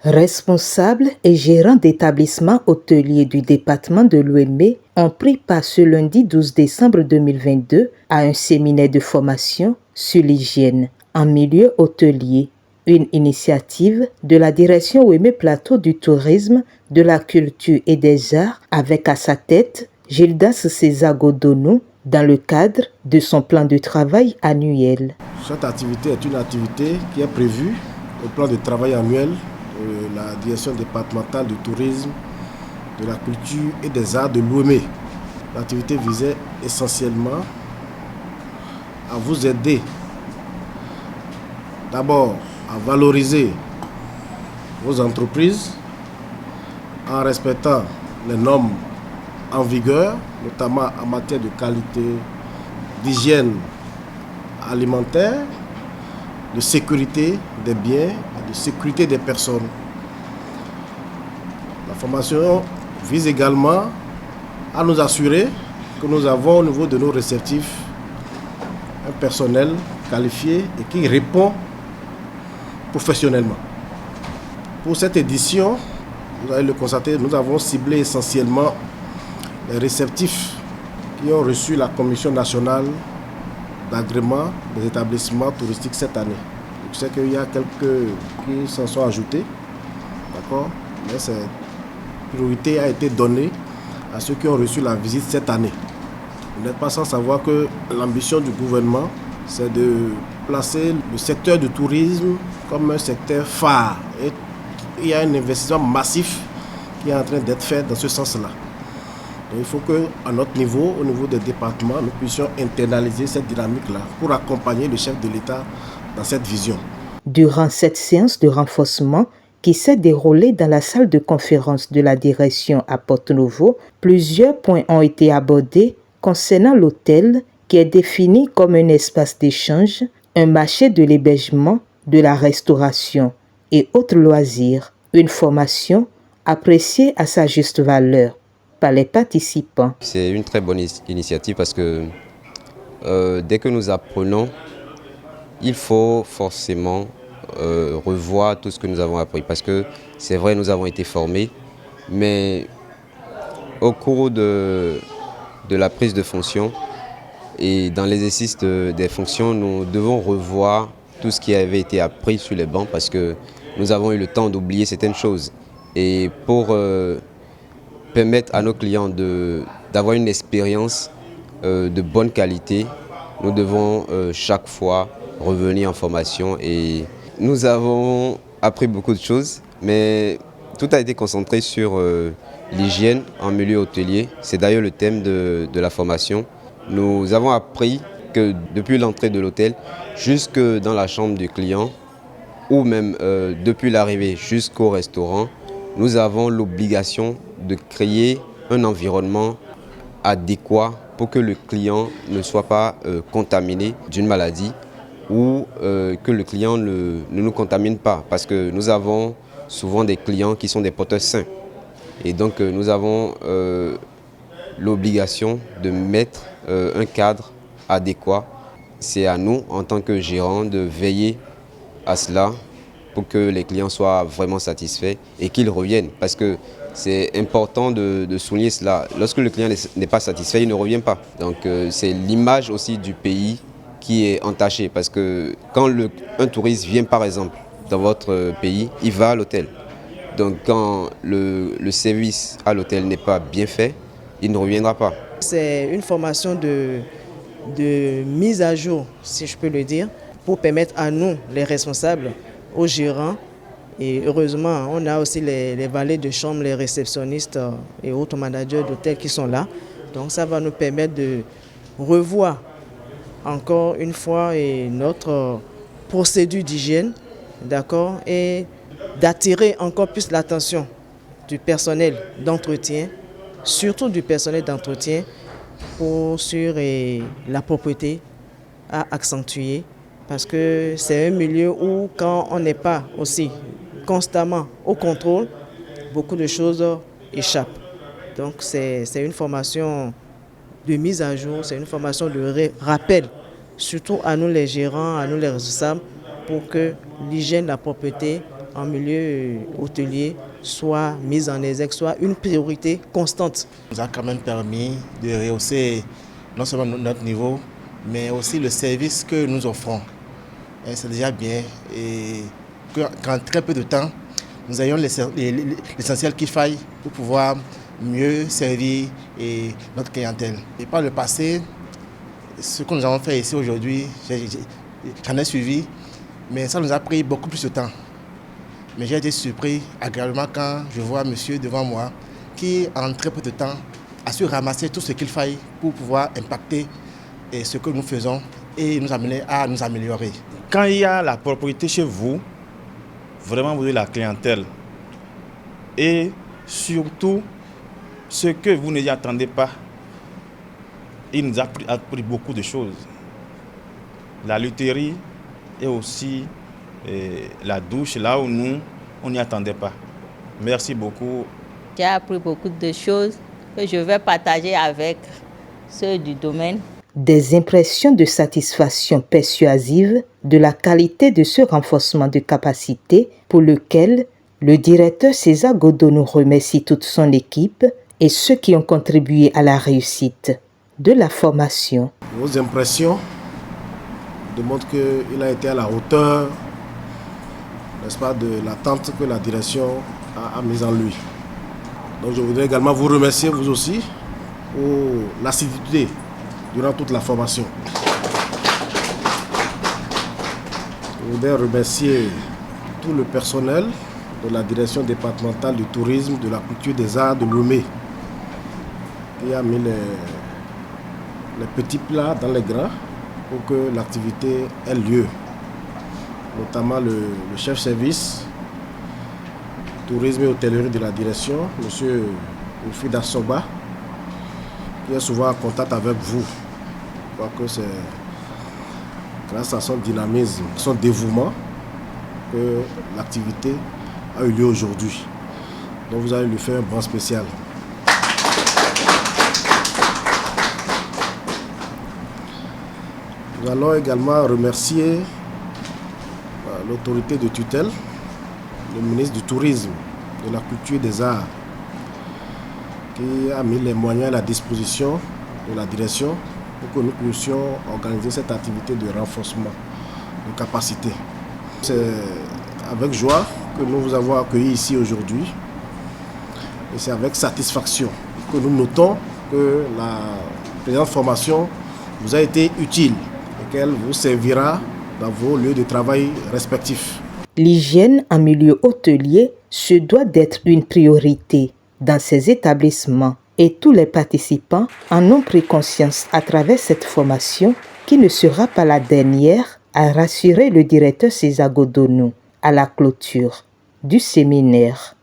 Responsables et gérants d'établissements hôteliers du département de l'Ouémé ont pris part ce lundi 12 décembre 2022 à un séminaire de formation sur l'hygiène en milieu hôtelier, une initiative de la direction Ouémé Plateau du tourisme, de la culture et des arts avec à sa tête Gildas César Godonou dans le cadre de son plan de travail annuel. Cette activité est une activité qui est prévue au plan de travail annuel de la direction départementale du tourisme, de la culture et des arts de l'Ouémé. L'activité visait essentiellement à vous aider d'abord à valoriser vos entreprises en respectant les normes en vigueur, notamment en matière de qualité, d'hygiène alimentaire, de sécurité des biens et de sécurité des personnes. La formation vise également à nous assurer que nous avons au niveau de nos réceptifs un personnel qualifié et qui répond professionnellement. Pour cette édition, vous allez le constater, nous avons ciblé essentiellement les réceptifs qui ont reçu la Commission nationale d'agrément des établissements touristiques cette année. Je sais qu'il y a quelques qui s'en sont ajoutés, d'accord, mais cette priorité a été donnée à ceux qui ont reçu la visite cette année. Vous n'êtes pas sans savoir que l'ambition du gouvernement, c'est de placer le secteur du tourisme comme un secteur phare. Et il y a un investissement massif qui est en train d'être fait dans ce sens-là. Donc il faut qu'à notre niveau, au niveau des départements, nous puissions internaliser cette dynamique-là pour accompagner le chef de l'État dans cette vision. Durant cette séance de renforcement qui s'est déroulée dans la salle de conférence de la direction à Porto-Novo, plusieurs points ont été abordés concernant l'hôtel qui est défini comme un espace d'échange, un marché de l'hébergement, de la restauration et autres loisirs, une formation appréciée à sa juste valeur par les participants. C'est une très bonne initiative parce que dès que nous apprenons, il faut forcément revoir tout ce que nous avons appris. Parce que c'est vrai, nous avons été formés, mais au cours de la prise de fonction et dans l'exercice des fonctions, nous devons revoir tout ce qui avait été appris sur les bancs parce que nous avons eu le temps d'oublier certaines choses. Et pour permettre à nos clients d'avoir une expérience de bonne qualité, nous devons chaque fois revenir en formation et nous avons appris beaucoup de choses, mais tout a été concentré sur l'hygiène en milieu hôtelier. C'est d'ailleurs le thème de la formation. Nous avons appris que depuis l'entrée de l'hôtel jusque dans la chambre du client ou même depuis l'arrivée jusqu'au restaurant, nous avons l'obligation de créer un environnement adéquat pour que le client ne soit pas contaminé d'une maladie ou que le client ne nous contamine pas. Parce que nous avons souvent des clients qui sont des porteurs sains. Et donc nous avons l'obligation de mettre un cadre adéquat. C'est à nous, en tant que gérants, de veiller à cela pour que les clients soient vraiment satisfaits et qu'ils reviennent. Parce que c'est important de souligner cela. Lorsque le client n'est pas satisfait, il ne revient pas. Donc c'est l'image aussi du pays qui est entachée. Parce que quand un touriste vient par exemple dans votre pays, il va à l'hôtel. Donc quand le service à l'hôtel n'est pas bien fait, il ne reviendra pas. C'est une formation de mise à jour, si je peux le dire, pour permettre à nous, les responsables, aux gérants, et heureusement, on a aussi les valets de chambre, les réceptionnistes et autres managers d'hôtel qui sont là. Donc ça va nous permettre de revoir encore une fois notre procédure d'hygiène, d'accord, et d'attirer encore plus l'attention du personnel d'entretien, surtout du personnel d'entretien, sur la propreté à accentuer. Parce que c'est un milieu où quand on n'est pas aussi constamment au contrôle, beaucoup de choses échappent. Donc c'est une formation de mise à jour, c'est une formation de rappel, surtout à nous les gérants, à nous les responsables, pour que l'hygiène, la propreté en milieu hôtelier soit mise en exergue, soit une priorité constante. Ça nous a quand même permis de rehausser non seulement notre niveau, mais aussi le service que nous offrons. C'est déjà bien et qu'en très peu de temps, nous ayons l'essentiel qu'il faille pour pouvoir mieux servir notre clientèle. Et par le passé, ce que nous avons fait ici aujourd'hui, j'en ai suivi, mais ça nous a pris beaucoup plus de temps. Mais j'ai été surpris agréablement quand je vois monsieur devant moi qui, en très peu de temps, a su ramasser tout ce qu'il faille pour pouvoir impacter ce que nous faisons et nous amener à nous améliorer. Quand il y a la propriété chez vous, vraiment vous avez la clientèle. Et surtout, ce que vous n'y attendez pas, il nous a appris beaucoup de choses. La lutherie et aussi la douche, là où nous, on n'y attendait pas. Merci beaucoup. J'ai appris beaucoup de choses que je vais partager avec ceux du domaine. Des impressions de satisfaction persuasive de la qualité de ce renforcement de capacité pour lequel le directeur César Godot nous remercie toute son équipe et ceux qui ont contribué à la réussite de la formation. Vos impressions démontrent qu'il a été à la hauteur, n'est-ce pas, de l'attente que la direction a mise en lui. Donc je voudrais également vous remercier, vous aussi, pour l'assiduité durant toute la formation. Je voudrais remercier tout le personnel de la direction départementale du tourisme, de la culture des arts de Lomé, qui a mis les petits plats dans les grands pour que l'activité ait lieu. Notamment le chef service tourisme et hôtellerie de la direction, M. Wilfried Assoba, qui est souvent en contact avec vous. Je crois que c'est grâce à son dynamisme, son dévouement, que l'activité a eu lieu aujourd'hui. Donc vous allez lui faire un bon spécial. Nous allons également remercier l'autorité de tutelle, le ministre du Tourisme, de la Culture et des Arts, qui a mis les moyens à la disposition de la direction pour que nous puissions organiser cette activité de renforcement de capacité. C'est avec joie que nous vous avons accueillis ici aujourd'hui et c'est avec satisfaction que nous notons que la présente formation vous a été utile et qu'elle vous servira dans vos lieux de travail respectifs. L'hygiène en milieu hôtelier se doit d'être une priorité dans ces établissements et tous les participants en ont pris conscience à travers cette formation qui ne sera pas la dernière, a rassuré le directeur César Godot à la clôture du séminaire.